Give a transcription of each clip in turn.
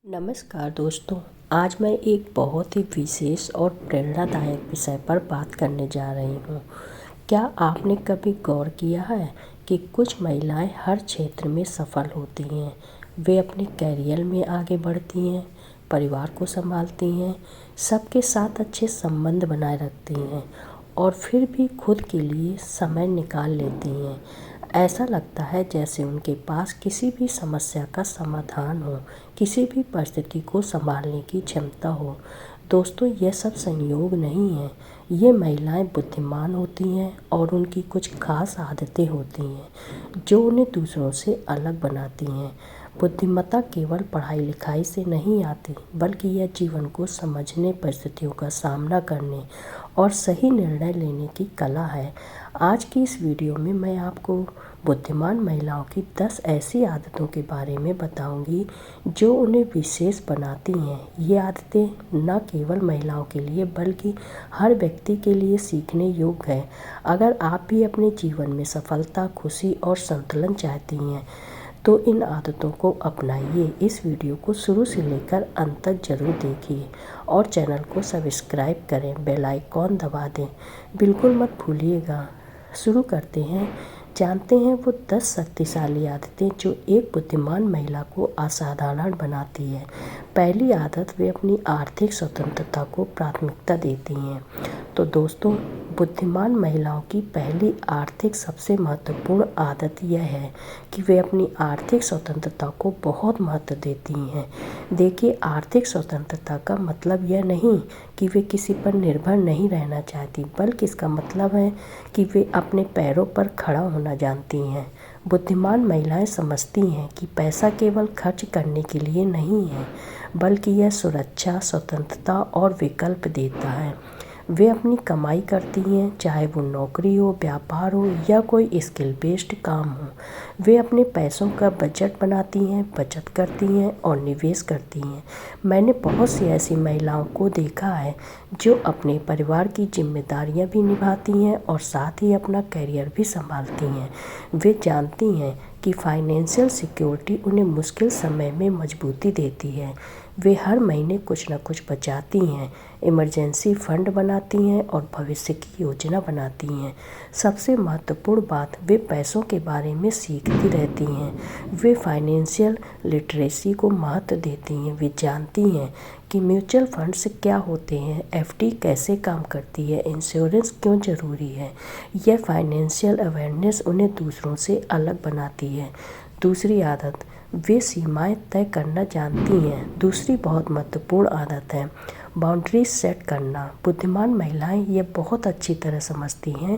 नमस्कार दोस्तों। आज मैं एक बहुत ही विशेष और प्रेरणादायक विषय पर बात करने जा रही हूँ। क्या आपने कभी गौर किया है कि कुछ महिलाएं हर क्षेत्र में सफल होती हैं। वे अपने करियर में आगे बढ़ती हैं, परिवार को संभालती हैं, सबके साथ अच्छे संबंध बनाए रखती हैं और फिर भी खुद के लिए समय निकाल लेती हैं। ऐसा लगता है जैसे उनके पास किसी भी समस्या का समाधान हो, किसी भी परिस्थिति को संभालने की क्षमता हो। दोस्तों, यह सब संयोग नहीं है। ये महिलाएं बुद्धिमान होती हैं और उनकी कुछ खास आदतें होती हैं जो उन्हें दूसरों से अलग बनाती हैं। बुद्धिमत्ता केवल पढ़ाई लिखाई से नहीं आती, बल्कि यह जीवन को समझने, परिस्थितियों का सामना करने और सही निर्णय लेने की कला है। आज की इस वीडियो में मैं आपको बुद्धिमान महिलाओं की 10 ऐसी आदतों के बारे में बताऊंगी जो उन्हें विशेष बनाती हैं। ये आदतें न केवल महिलाओं के लिए बल्कि हर व्यक्ति के लिए सीखने योग्य है। अगर आप भी अपने जीवन में सफलता, खुशी और संतुलन चाहती हैं तो इन आदतों को अपनाइए। इस वीडियो को शुरू से लेकर अंत तक जरूर देखिए और चैनल को सब्सक्राइब करें, बेल आइकॉन दबा दें, बिल्कुल मत भूलिएगा। शुरू करते हैं। जानते हैं वो 10 शक्तिशाली आदतें जो एक बुद्धिमान महिला को असाधारण बनाती है। पहली आदत, वे अपनी आर्थिक स्वतंत्रता को प्राथमिकता देती हैं। तो दोस्तों, बुद्धिमान महिलाओं की पहली आर्थिक सबसे महत्वपूर्ण आदत यह है कि वे अपनी आर्थिक स्वतंत्रता को बहुत महत्व देती हैं। देखिए, आर्थिक स्वतंत्रता का मतलब यह नहीं कि वे किसी पर निर्भर नहीं रहना चाहती, बल्कि इसका मतलब है कि वे अपने पैरों पर खड़ा होना जानती हैं। बुद्धिमान महिलाएं समझती हैं कि पैसा केवल खर्च करने के लिए नहीं है, बल्कि यह सुरक्षा, स्वतंत्रता और विकल्प देता है। वे अपनी कमाई करती हैं, चाहे वो नौकरी हो, व्यापार हो या कोई स्किल बेस्ड काम हो। वे अपने पैसों का बजट बनाती हैं, बचत करती हैं और निवेश करती हैं। मैंने बहुत सी ऐसी महिलाओं को देखा है जो अपने परिवार की जिम्मेदारियां भी निभाती हैं और साथ ही अपना करियर भी संभालती हैं। वे जानती हैं कि फाइनेंशियल सिक्योरिटी उन्हें मुश्किल समय में मजबूती देती है। वे हर महीने कुछ न कुछ बचाती हैं, इमरजेंसी फंड बनाती हैं और भविष्य की योजना बनाती हैं। सबसे महत्वपूर्ण बात, वे पैसों के बारे में सीखती रहती हैं। वे फाइनेंशियल लिटरेसी को महत्व देती हैं। वे जानती हैं कि म्यूचुअल फंड्स क्या होते हैं, एफडी कैसे काम करती है, इंश्योरेंस क्यों ज़रूरी है। यह फाइनेंशियल अवेयरनेस उन्हें दूसरों से अलग बनाती है। दूसरी आदत, वे सीमाएं तय करना जानती हैं। दूसरी बहुत महत्वपूर्ण आदत है बाउंड्रीज सेट करना। बुद्धिमान महिलाएं ये बहुत अच्छी तरह समझती हैं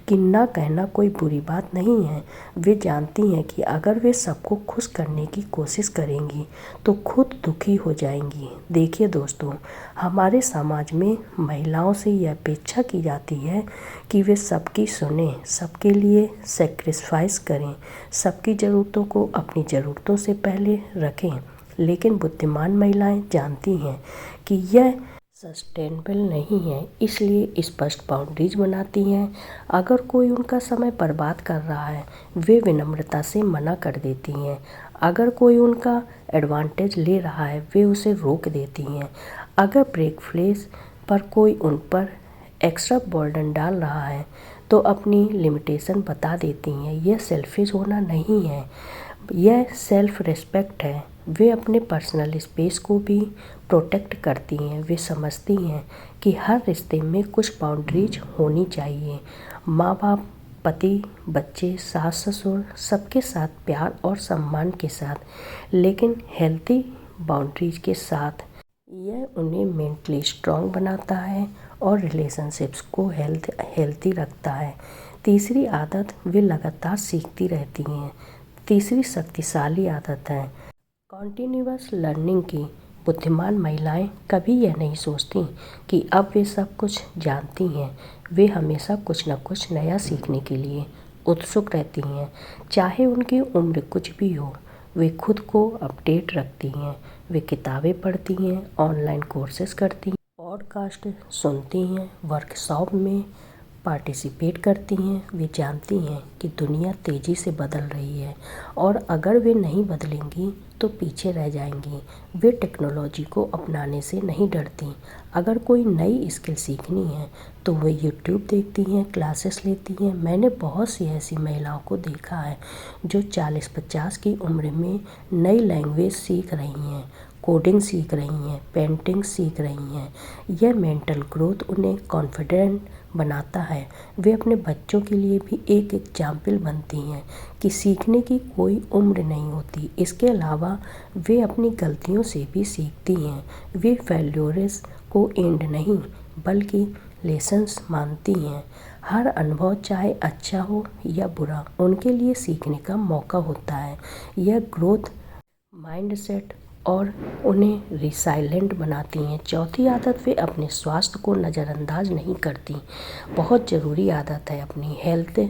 कि ना कहना कोई बुरी बात नहीं है। वे जानती हैं कि अगर वे सबको खुश करने की कोशिश करेंगी तो खुद दुखी हो जाएंगी। देखिए दोस्तों, हमारे समाज में महिलाओं से यह अपेक्षा की जाती है कि वे सबकी सुने, सबके लिए सेक्रीफाइस करें, सबकी ज़रूरतों को अपनी ज़रूरतों से पहले रखें। लेकिन बुद्धिमान महिलाएं जानती हैं कि यह सस्टेनेबल नहीं है, इसलिए स्पष्ट बाउंड्रीज बनाती हैं। अगर कोई उनका समय बर्बाद कर रहा है, वे विनम्रता से मना कर देती हैं। अगर कोई उनका एडवांटेज ले रहा है, वे उसे रोक देती हैं। अगर ब्रेक प्लेस पर कोई उन पर एक्स्ट्रा बर्डन डाल रहा है तो अपनी लिमिटेशन बता देती हैं। यह सेल्फिश होना नहीं है, यह सेल्फ रिस्पेक्ट है। वे अपने पर्सनल स्पेस को भी प्रोटेक्ट करती हैं। वे समझती हैं कि हर रिश्ते में कुछ बाउंड्रीज होनी चाहिए। माँ बाप, पति, बच्चे, सास ससुर, सबके साथ प्यार और सम्मान के साथ, लेकिन हेल्थी बाउंड्रीज के साथ। यह उन्हें मेंटली स्ट्रांग बनाता है और रिलेशनशिप्स को हेल्थी रखता है। तीसरी आदत, वे लगातार सीखती रहती हैं। तीसरी शक्तिशाली आदत है कॉन्टिन्यूअस लर्निंग की। बुद्धिमान महिलाएं कभी यह नहीं सोचती कि अब वे सब कुछ जानती हैं। वे हमेशा कुछ न कुछ नया सीखने के लिए उत्सुक रहती हैं, चाहे उनकी उम्र कुछ भी हो। वे खुद को अपडेट रखती हैं। वे किताबें पढ़ती हैं, ऑनलाइन कोर्सेज करती हैं, पॉडकास्ट सुनती हैं, वर्कशॉप में पार्टिसिपेट करती हैं। वे जानती हैं कि दुनिया तेज़ी से बदल रही है और अगर वे नहीं बदलेंगी तो पीछे रह जाएंगी। वे टेक्नोलॉजी को अपनाने से नहीं डरती। अगर कोई नई स्किल सीखनी है तो वे यूट्यूब देखती हैं, क्लासेस लेती हैं। मैंने बहुत सी ऐसी महिलाओं को देखा है जो 40-50 की उम्र में नई लैंग्वेज सीख रही हैं, कोडिंग सीख रही हैं, पेंटिंग सीख रही हैं। यह मेंटल ग्रोथ उन्हें कॉन्फिडेंट बनाता है। वे अपने बच्चों के लिए भी एक एग्जाम्पल बनती हैं कि सीखने की कोई उम्र नहीं होती। इसके अलावा वे अपनी गलतियों से भी सीखती हैं। वे फेल्योर्स को एंड नहीं बल्कि लेसन्स मानती हैं। हर अनुभव चाहे अच्छा हो या बुरा उनके लिए सीखने का मौका होता है। यह ग्रोथ माइंडसेट और उन्हें रिसाइलेंट बनाती हैं। चौथी आदत, वे अपने स्वास्थ्य को नज़रअंदाज नहीं करती। बहुत ज़रूरी आदत है अपनी हेल्थ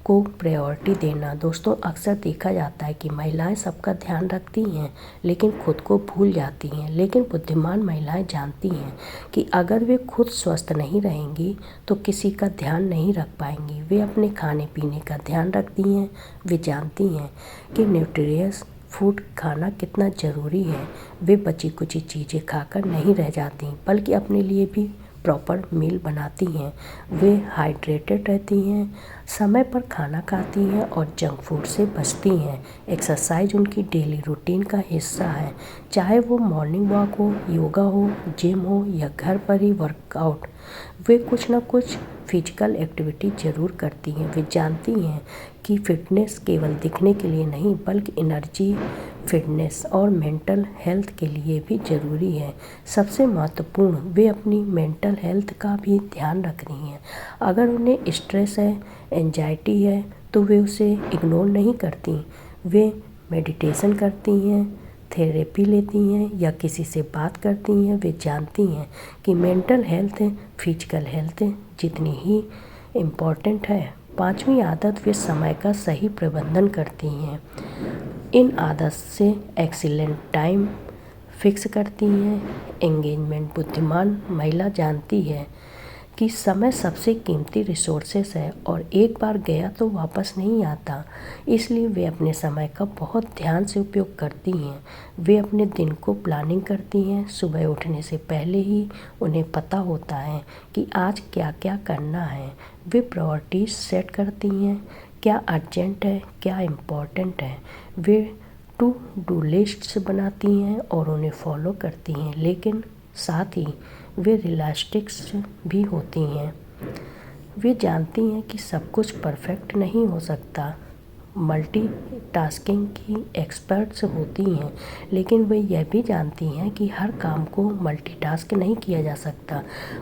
को प्रायोरिटी देना। दोस्तों, अक्सर देखा जाता है कि महिलाएं सबका ध्यान रखती हैं लेकिन खुद को भूल जाती हैं। लेकिन बुद्धिमान महिलाएं जानती हैं कि अगर वे खुद स्वस्थ नहीं रहेंगी तो किसी का ध्यान नहीं रख पाएंगी। वे अपने खाने पीने का ध्यान रखती हैं। वे जानती हैं कि न्यूट्रिशियस फूड खाना कितना ज़रूरी है। वे बची कुची चीज़ें खाकर नहीं रह जाती बल्कि अपने लिए भी प्रॉपर मील बनाती हैं। वे हाइड्रेटेड रहती हैं, समय पर खाना खाती हैं और जंक फूड से बचती हैं। एक्सरसाइज उनकी डेली रूटीन का हिस्सा है, चाहे वो मॉर्निंग वॉक हो, योगा हो, जिम हो या घर पर ही वर्कआउट। वे कुछ ना कुछ फिजिकल एक्टिविटी ज़रूर करती हैं। वे जानती हैं कि फ़िटनेस केवल दिखने के लिए नहीं बल्कि एनर्जी, फिटनेस और मेंटल हेल्थ के लिए भी ज़रूरी है। सबसे महत्वपूर्ण, वे अपनी मेंटल हेल्थ का भी ध्यान रख रही हैं। अगर उन्हें स्ट्रेस है, एंजाइटी है तो वे उसे इग्नोर नहीं करती। वे मेडिटेशन करती हैं, थेरेपी लेती हैं या किसी से बात करती हैं। वे जानती हैं कि मेंटल हेल्थ फिजिकल हेल्थ जितनी ही इम्पॉर्टेंट है। पांचवी आदत, वे समय का सही प्रबंधन करती हैं। इन आदत से एक्सीलेंट टाइम फिक्स करती हैं। एंगेजमेंट, बुद्धिमान महिला जानती है कि समय सबसे कीमती रिसोर्सेस है और एक बार गया तो वापस नहीं आता। इसलिए वे अपने समय का बहुत ध्यान से उपयोग करती हैं। वे अपने दिन को प्लानिंग करती हैं। सुबह उठने से पहले ही उन्हें पता होता है कि आज क्या क्या करना है। वे प्रायोरिटीज सेट करती हैं, क्या अर्जेंट है, क्या इम्पोर्टेंट है। वे टू डू लिस्ट्स बनाती हैं और उन्हें फॉलो करती हैं, लेकिन साथ ही वे रियलिस्टिक्स भी होती हैं। वे जानती हैं कि सब कुछ परफेक्ट नहीं हो सकता। मल्टीटास्किंग की एक्सपर्ट्स होती हैं, लेकिन वे यह भी जानती हैं कि हर काम को मल्टीटास्क नहीं किया जा सकता।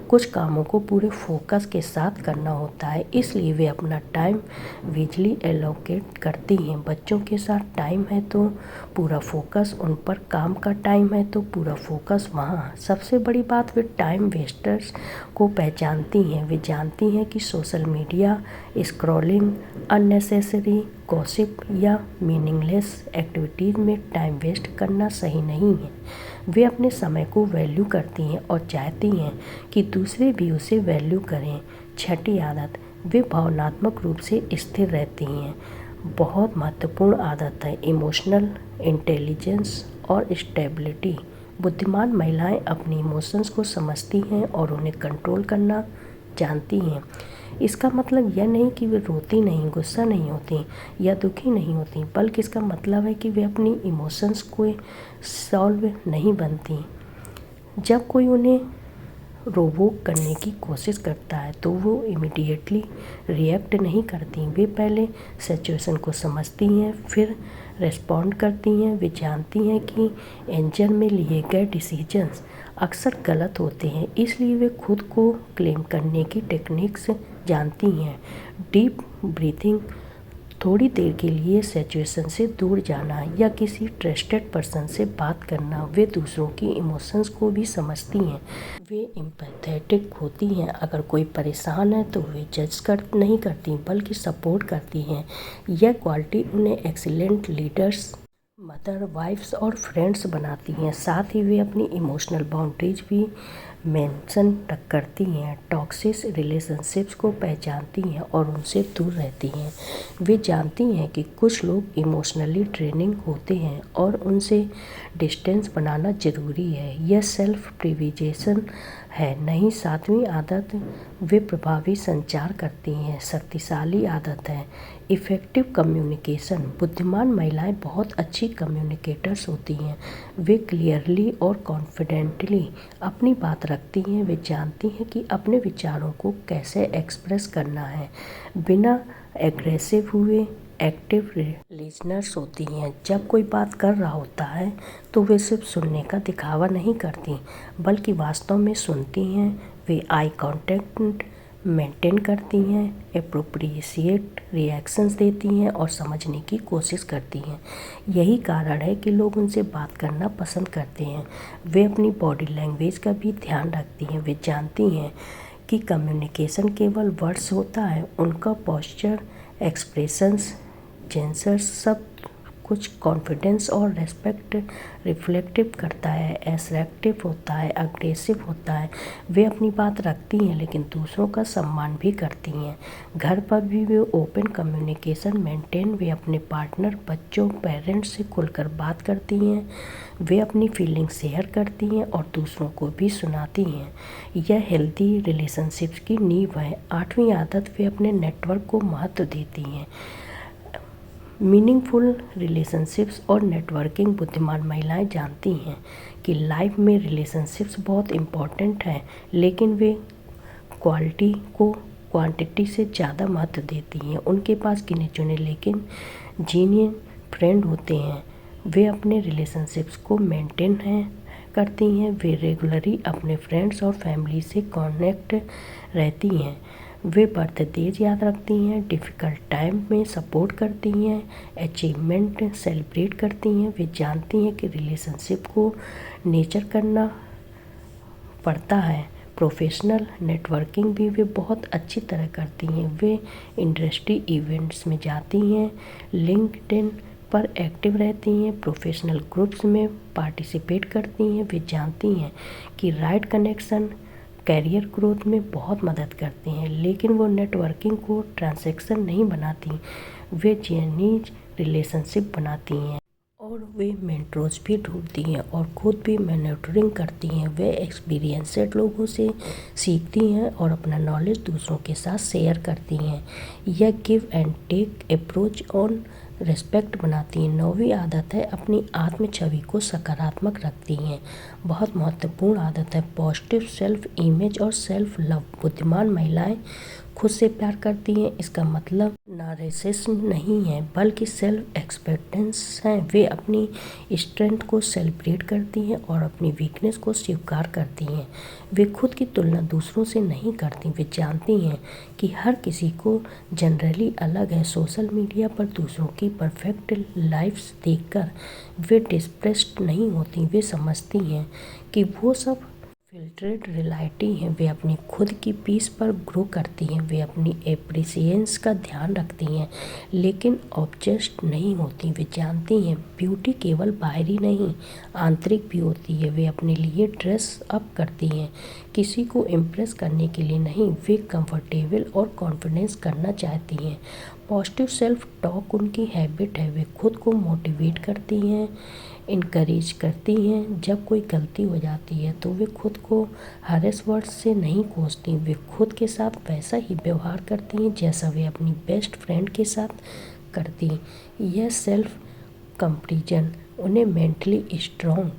कुछ कामों को पूरे फोकस के साथ करना होता है, इसलिए वे अपना टाइम विजली एलोकेट करती हैं। बच्चों के साथ टाइम है तो पूरा फोकस उन पर, काम का टाइम है तो पूरा फोकस वहाँ। सबसे बड़ी बात, वे टाइम वेस्टर्स को पहचानती हैं। वे जानती हैं कि social media scrolling, unnecessary gossip या मीनिंगलेस एक्टिविटीज़ में टाइम वेस्ट करना सही नहीं है। वे अपने समय को वैल्यू करती हैं और चाहती हैं कि दूसरे भी उसे वैल्यू करें। छठी आदत, वे भावनात्मक रूप से स्थिर रहती हैं। बहुत महत्वपूर्ण आदत है इमोशनल इंटेलिजेंस और स्टेबिलिटी। बुद्धिमान महिलाएं अपनी इमोशंस को समझती हैं और उन्हें कंट्रोल करना जानती हैं। इसका मतलब यह नहीं कि वे रोती नहीं, गुस्सा नहीं होती या दुखी नहीं होती, बल्कि इसका मतलब है कि वे अपनी इमोशंस को सॉल्व नहीं बनती। जब कोई उन्हें प्रोवोक करने की कोशिश करता है तो वो इमीडिएटली रिएक्ट नहीं करती। वे पहले सिचुएशन को समझती हैं फिर रिस्पॉन्ड करती हैं। वे जानती हैं कि एंजर में लिए गए डिसीजंस अक्सर गलत होते हैं, इसलिए वे खुद को क्लेम करने की टेक्निक्स जानती हैं। डीप ब्रीथिंग, थोड़ी देर के लिए सिचुएशन से दूर जाना या किसी ट्रस्टेड पर्सन से बात करना। वे दूसरों की इमोशंस को भी समझती हैं। वे एम्पैथेटिक होती हैं। अगर कोई परेशान है तो वे जज नहीं करती बल्कि सपोर्ट करती हैं। यह क्वालिटी उन्हें एक्सीलेंट लीडर्स, मदर, वाइफ्स और फ्रेंड्स बनाती हैं। साथ ही वे अपनी इमोशनल बाउंड्रीज भी मेंशन करती हैं, टॉक्सिक रिलेशनशिप्स को पहचानती हैं और उनसे दूर रहती हैं। वे जानती हैं कि कुछ लोग इमोशनली ड्रेनिंग होते हैं और उनसे डिस्टेंस बनाना ज़रूरी है। यह सेल्फ प्रिविलेजेशन है नहीं। सातवीं आदत, वे प्रभावी संचार करती हैं। शक्तिशाली आदत है इफ़ेक्टिव कम्युनिकेशन। बुद्धिमान महिलाएं बहुत अच्छी कम्युनिकेटर्स होती हैं। वे क्लियरली और कॉन्फिडेंटली अपनी बात रखती हैं। वे जानती हैं कि अपने विचारों को कैसे एक्सप्रेस करना है बिना एग्रेसिव हुए। एक्टिव लिसनर्स होती हैं। जब कोई बात कर रहा होता है तो वे सिर्फ सुनने का दिखावा नहीं करती बल्कि वास्तव में सुनती हैं। वे आई कांटेक्ट मेंटेन करती हैं, एप्रोप्रिएट रिएक्शंस देती हैं और समझने की कोशिश करती हैं। यही कारण है कि लोग उनसे बात करना पसंद करते हैं। वे अपनी बॉडी लैंग्वेज का भी ध्यान रखती हैं। वे जानती हैं कि कम्युनिकेशन केवल वर्ड्स होता है, उनका पोस्चर, एक्सप्रेशंस, जेस्चर्स सब कुछ कॉन्फिडेंस और रेस्पेक्ट रिफ्लेक्टिव करता है। असर्टिव होता है, अग्रेसिव होता है। वे अपनी बात रखती हैं लेकिन दूसरों का सम्मान भी करती हैं। घर पर भी वे ओपन कम्युनिकेशन मेंटेन। वे अपने पार्टनर, बच्चों, पेरेंट्स से खुलकर बात करती हैं। वे अपनी फीलिंग शेयर करती हैं और दूसरों को भी सुनाती हैं। यह हेल्दी रिलेशनशिप्स की नींव है। आठवीं आदत, वे अपने नेटवर्क को महत्व देती हैं। मीनिंगफुल रिलेशनशिप्स और नेटवर्किंग। बुद्धिमान महिलाएं जानती हैं कि लाइफ में रिलेशनशिप्स बहुत इम्पॉर्टेंट हैं, लेकिन वे क्वालिटी को क्वांटिटी से ज़्यादा महत्व देती हैं। उनके पास गिने चुने लेकिन जीनियन फ्रेंड होते हैं। वे अपने रिलेशनशिप्स को मेंटेन करती हैं। वे रेगुलरली अपने फ्रेंड्स और फैमिली से कनेक्ट रहती हैं। वे बर्थडेज याद रखती हैं, डिफ़िकल्ट टाइम में सपोर्ट करती हैं, अचीवमेंट सेलिब्रेट करती हैं। वे जानती हैं कि रिलेशनशिप को नेचर करना पड़ता है। प्रोफेशनल नेटवर्किंग भी वे बहुत अच्छी तरह करती हैं। वे इंडस्ट्री इवेंट्स में जाती हैं, लिंक्डइन पर एक्टिव रहती हैं, प्रोफेशनल ग्रुप्स में पार्टिसिपेट करती हैं। वे जानती हैं कि राइट कनेक्शन कैरियर ग्रोथ में बहुत मदद करते हैं, लेकिन वो नेटवर्किंग को ट्रांजैक्शन नहीं बनाती। वे जेन्युइन रिलेशनशिप बनाती हैं और वे मेंटर्स भी ढूंढती हैं और खुद भी मेंटरिंग करती हैं। वे एक्सपीरियंस्ड लोगों से सीखती हैं और अपना नॉलेज दूसरों के साथ शेयर करती हैं। यह give and take approach on respect बनाती हैं। नौवीं आदत है अपनी आत्म छवि को सकारात्मक रखती हैं। बहुत महत्वपूर्ण आदत है पॉजिटिव सेल्फ इमेज और सेल्फ लव। बुद्धिमान महिलाएं खुद से प्यार करती हैं। इसका मतलब नार्सिसिज्म नहीं है बल्कि सेल्फ एक्सेप्टेंस है। वे अपनी स्ट्रेंथ को सेलिब्रेट करती हैं और अपनी वीकनेस को स्वीकार करती हैं। वे खुद की तुलना दूसरों से नहीं करती। वे जानती हैं कि हर किसी को जनरली अलग है। सोशल मीडिया पर दूसरों की परफेक्ट लाइफ्स देखकर वे डिप्रेस्ड नहीं होती। वे समझती हैं कि वो सब फिल्टर्ड रियलिटी है। वे अपनी खुद की पीस पर ग्रो करती हैं। वे अपनी एप्रिसिएंस का ध्यान रखती हैं लेकिन ऑब्सेस्ड नहीं होती। वे जानती हैं ब्यूटी केवल बाहरी नहीं आंतरिक भी होती है। वे अपने लिए ड्रेस अप करती हैं, किसी को इम्प्रेस करने के लिए नहीं। वे कंफर्टेबल और कॉन्फिडेंस करना चाहती हैं। पॉजिटिव सेल्फ टॉक उनकी हैबिट है। वे खुद को मोटिवेट करती हैं, इनकरेज करती हैं। जब कोई गलती हो जाती है तो वे खुद को हार्श वर्ड्स से नहीं कोसती। वे खुद के साथ वैसा ही व्यवहार करती हैं जैसा वे अपनी बेस्ट फ्रेंड के साथ करती। यह सेल्फ कंपैरिजन उन्हें मेंटली स्ट्रॉन्ग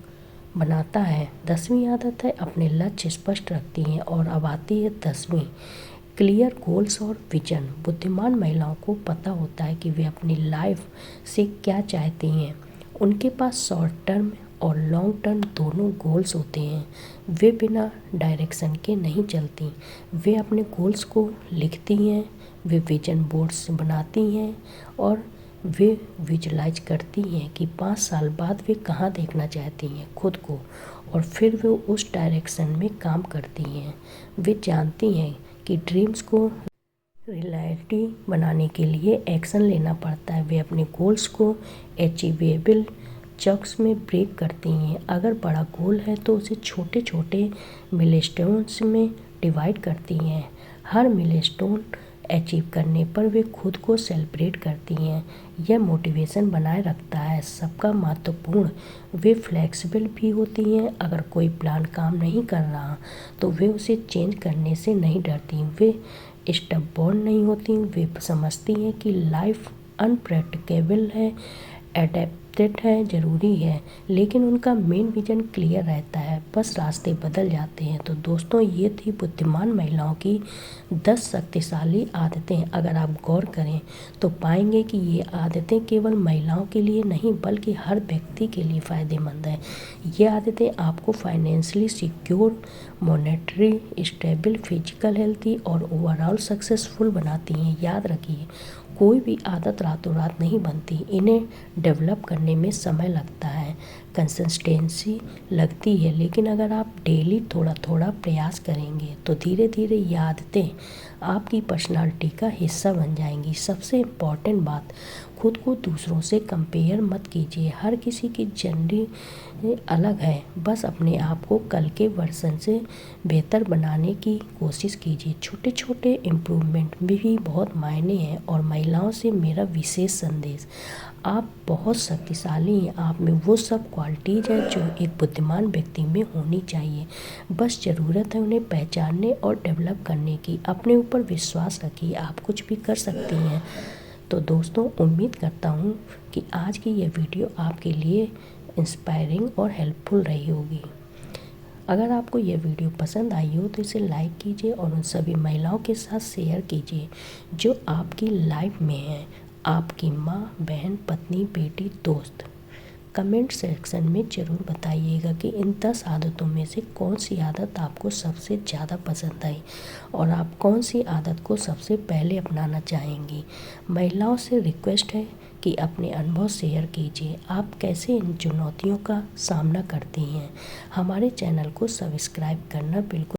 बनाता है। 10वीं आदत है अपने लक्ष्य स्पष्ट रखती हैं। और अब आती है 10वीं, क्लियर गोल्स और विजन। बुद्धिमान महिलाओं को पता होता है कि वे अपनी लाइफ से क्या चाहती हैं। उनके पास शॉर्ट टर्म और लॉन्ग टर्म दोनों गोल्स होते हैं। वे बिना डायरेक्शन के नहीं चलती। वे अपने गोल्स को लिखती हैं, वे विजन बोर्ड्स बनाती हैं और वे विजुलाइज करती हैं कि 5 साल बाद वे कहाँ देखना चाहती हैं खुद को और फिर वे उस डायरेक्शन में काम करती हैं। वे जानती हैं कि ड्रीम्स को रियलिटी बनाने के लिए एक्शन लेना पड़ता है। वे अपने गोल्स को अचीवेबल चंक्स में ब्रेक करती हैं। अगर बड़ा गोल है तो उसे छोटे छोटे मिलस्टोन्स में डिवाइड करती हैं। हर मिलस्टोन अचीव करने पर वे खुद को सेलिब्रेट करती हैं। यह मोटिवेशन बनाए रखता है। सबका महत्वपूर्ण, वे फ्लेक्सिबल भी होती हैं। अगर कोई प्लान काम नहीं कर रहा तो वे उसे चेंज करने से नहीं डरती। वे स्टबबॉर्न नहीं होती। वे समझती हैं कि लाइफ अनप्रेडिक्टेबल है, एडेप्टेड है, ज़रूरी है, लेकिन उनका मेन विजन क्लियर रहता है, बस रास्ते बदल जाते हैं। तो दोस्तों, ये थी बुद्धिमान महिलाओं की 10 शक्तिशाली आदतें। अगर आप गौर करें तो पाएंगे कि ये आदतें केवल महिलाओं के लिए नहीं बल्कि हर व्यक्ति के लिए फ़ायदेमंद है। ये आदतें आपको financially secure, monetary stable, physical healthy और ओवरऑल सक्सेसफुल बनाती हैं। याद रखिए, कोई भी आदत रातों रात नहीं बनती। इन्हें डेवलप करने में समय लगता है, कंसिस्टेंसी लगती है, लेकिन अगर आप डेली थोड़ा थोड़ा प्रयास करेंगे तो धीरे धीरे ये आदतें आपकी पर्सनालिटी का हिस्सा बन जाएंगी। सबसे इम्पॉर्टेंट बात, खुद को दूसरों से कंपेयर मत कीजिए। हर किसी की जर्नी अलग है। बस अपने आप को कल के वर्जन से बेहतर बनाने की कोशिश कीजिए। छोटे छोटे इम्प्रूवमेंट में भी बहुत मायने हैं। और महिलाओं से मेरा विशेष संदेश, आप बहुत शक्तिशाली हैं। आप में वो सब क्वालिटीज़ हैं जो एक बुद्धिमान व्यक्ति में होनी चाहिए। बस ज़रूरत है उन्हें पहचानने और डेवलप करने की। अपने ऊपर विश्वास रखिए, आप कुछ भी कर सकती हैं। तो दोस्तों, उम्मीद करता हूँ कि आज की ये वीडियो आपके लिए इंस्पायरिंग और हेल्पफुल रही होगी। अगर आपको यह वीडियो पसंद आई हो तो इसे लाइक कीजिए और उन सभी महिलाओं के साथ शेयर कीजिए जो आपकी लाइफ में हैं, आपकी माँ, बहन, पत्नी, बेटी, दोस्त। कमेंट सेक्शन में ज़रूर बताइएगा कि इन 10 आदतों में से कौन सी आदत आपको सबसे ज़्यादा पसंद आई और आप कौन सी आदत को सबसे पहले अपनाना चाहेंगी। महिलाओं से रिक्वेस्ट है कि अपने अनुभव शेयर कीजिए। आप कैसे इन चुनौतियों का सामना करती हैं। हमारे चैनल को सब्सक्राइब करना बिल्कुल